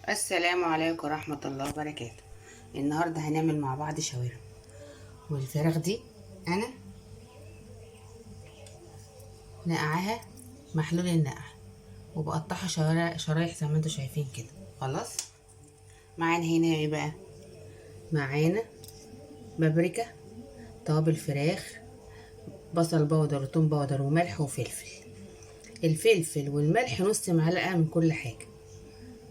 السلام عليكم ورحمة الله وبركاته. النهاردة هنعمل مع بعض شاورما. والفراخ دي أنا نقعها محلول النقع، وبقطعها شرايح زي ما انتوا شايفين كده. خلاص، معانا هنا ايه بقى؟ معانا بابريكا، توابل فراخ، بصل بودر وتوم بودر وملح وفلفل. الفلفل والملح نص معلقة من كل حاجة،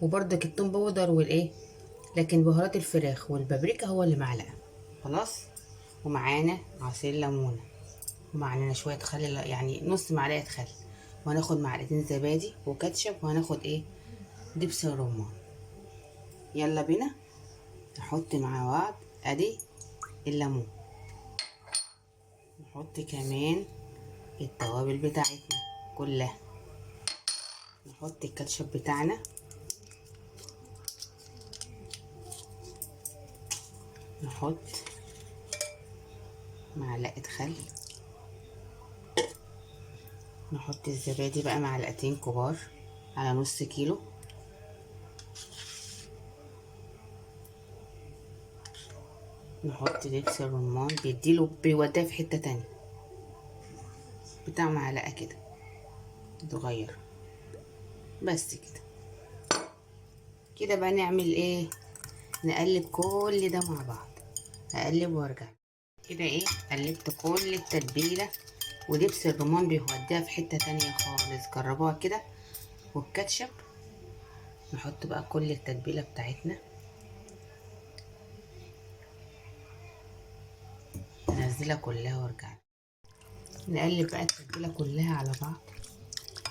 وبرضك التوم بودر والايه، لكن بهارات الفراخ والبابريكا هو اللي معلقة. خلاص، ومعانا عصير ليمونه، ومعانا شويه خل، يعني نص معلقه خل، وهناخد معلقتين زبادي وكاتشب، وهناخد ايه، دبس الرمان. يلا بينا نحط مع بعض. ادي الليمون، نحط كمان التوابل بتاعتنا كلها، نحط الكاتشب بتاعنا، نحط معلقه خل، نحط الزبادي بقى معلقتين كبار على نص كيلو، نحط دبس الرمان بيديله بيوديه في حتة تانية، بتاع معلقة كده صغير بس كده. كده بقى نعمل ايه؟ نقلب كل ده مع بعض، اقلب وارجع. كده ايه، قلبت كل التتبيله، ودبس الرمان بيوديها في حته تانية خالص، جربوها كده. والكاتشب، نحط بقى كل التتبيله بتاعتنا، ننزلها كلها وارجع. نقلب بقى التتبيله كلها على بعض،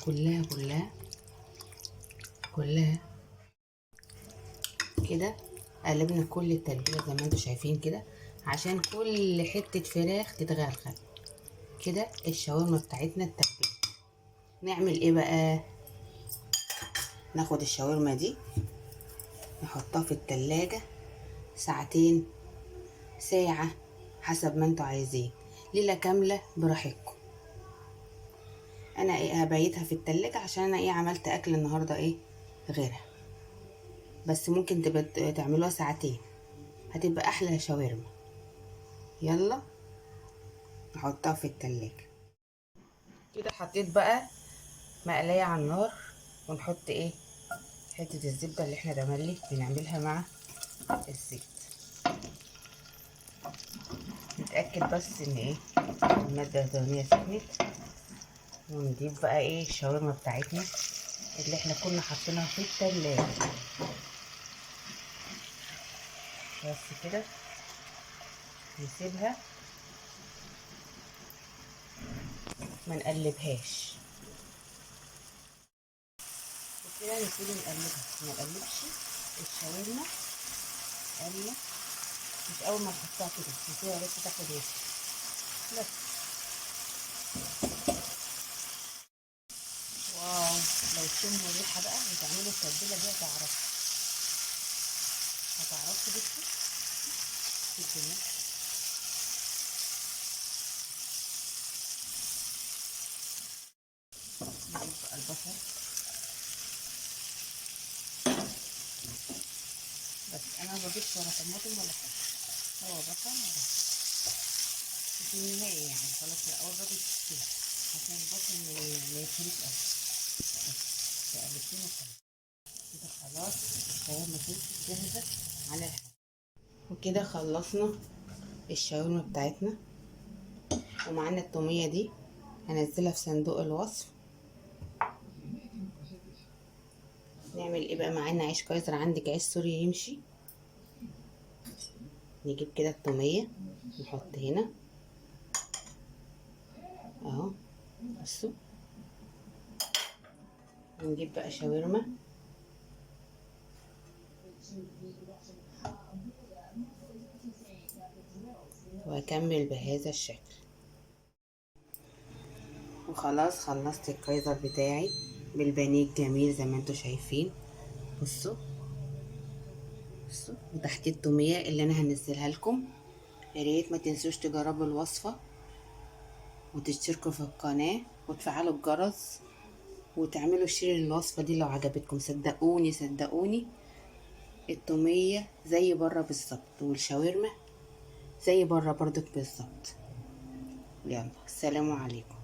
كلها كلها كلها كده. قلبنا كل التتبيله زي ما انتوا شايفين كده، عشان كل حته فراخ تتغلغل كده. الشاورما بتاعتنا التتبيله. نعمل ايه بقى؟ ناخد الشاورما دي نحطها في التلاجة ساعتين، ساعة، حسب ما انتوا عايزين، ليلة كاملة براحتكم. انا ايه هبيتها في التلاجة عشان انا ايه عملت اكل النهاردة ايه غيرها، بس ممكن تبقى تعملوها ساعتين، هتبقى احلى شاورما. يلا نحطها في التلاجة. كده حطيت بقى مقلاية على النار، ونحط ايه، حتة الزبدة اللي احنا بنعملها مع الزيت. نتأكد بس ان ايه المادة الدهنية سخنت، ونجيب بقى ايه الشاورما بتاعتنا اللي احنا كنا حاطينها في التلاجة. بس كده نسيبها، ما نقلبهاش وكده. نسيب نقلبها، ما نقلبش الشاورما قلة، مش اول ما نحطها كده نسيبها بس تاخد وش بس. واو، لو تشموا الريحه بقى وتعملوا التتبيله دي هتعرفوا بصوا الدنيا. نجيب بقى البصل، بس انا ما بجيبش ولا طماطم ولا حاجه، هو بصل وبس في النهايه يعني. خلاص لا قربت كده عشان البصل ما يتهريش قوي، بس تقلبتين وخلاص. كده خلاص الشاورما جاهزه على الحل. وكده خلصنا الشاورما بتاعتنا، ومعانا التوميه دي هنزلها في صندوق الوصف. نعمل ايه بقى؟ معانا عيش كايزر، عندك عيش سوري يمشي. نجيب كده التوميه نحط هنا اهو، بصوا. ونجيب بقى شاورما، واكمل بهذا الشكل. وخلاص خلصت الكايزر بتاعي بالبانيه الجميل زي ما انتوا شايفين. بصوا بصوا، وتحت التوميه اللي انا هنزلها لكم. يا ريت ما تنسوش تجربوا الوصفه، وتشتركوا في القناه، وتفعلوا الجرس، وتعملوا شير للوصفه دي لو عجبتكم. صدقوني صدقوني التومية زي بره بالظبط، والشاورما زي بره برضك بالظبط. يلا، السلام عليكم.